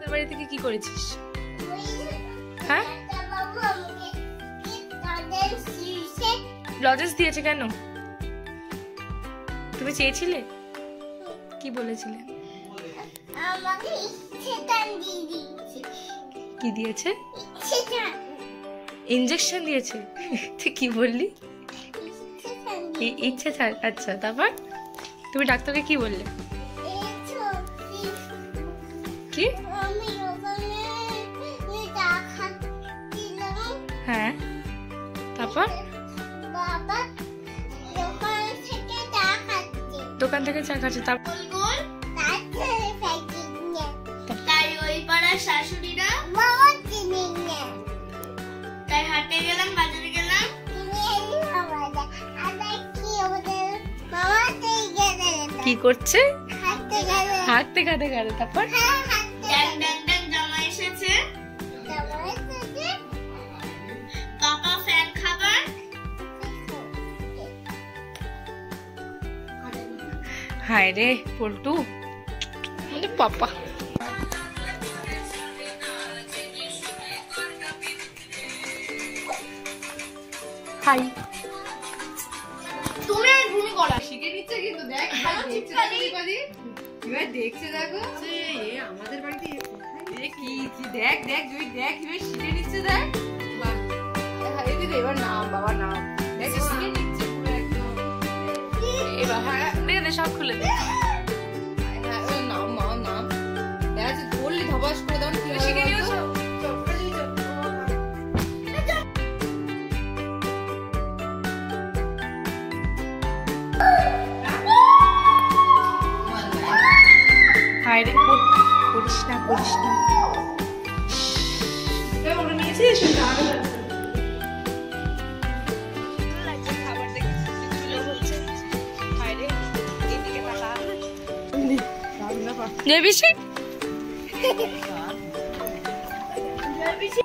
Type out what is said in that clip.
Doctor বাড়ি থেকে কি করেছিস? হ্যাঁ, লজেন্স দিয়েছে কেন? তুমি চেয়েছিলে? কি বলেছিলে? কি দিয়েছে? ইনজেকশন দিয়েছে। তুই কি বললি? ইচ্ছে ছাড়। আচ্ছা, তারপর তুমি ডাক্তারকে কি বললে? কি? হ্যাঁ, তারপর দোকান থেকে চা খাচ্ছে। তারপর শাশুড়িরা তাই হাটে গেলাম, বাজারে গেলাম, কি করছে? হাঁটতে গাতে গাতে। তারপর জামা এসেছে, পাপা ফ্যান খাবার। হায় রে পল্টু, পাপা। হাই, তুমি আর ঘুমি করা শিখে নিচ্ছে কিন্তু দেখ দেখছে দেখো আমাদের বাড়িতে কি দেখ দেখ জুই দেখ কিভাবে শিখে নিচ্ছে দেখ। এবার নাম বাবার নাম দেখ শিখে নিচ্ছে পুরো একদম। এবার হ্যাঁ দে সব খুলে দে। নাম মা নাম দেখা যাচ্ছে বললি ধবাস করে দাও শিখে নিয়েছো। হায় রে, করিস না করিস না। ওটা নিয়েছিস? খাবার দেখে চুলে বলছে হায় রে, এদিকে তাকা। জয় বিশি।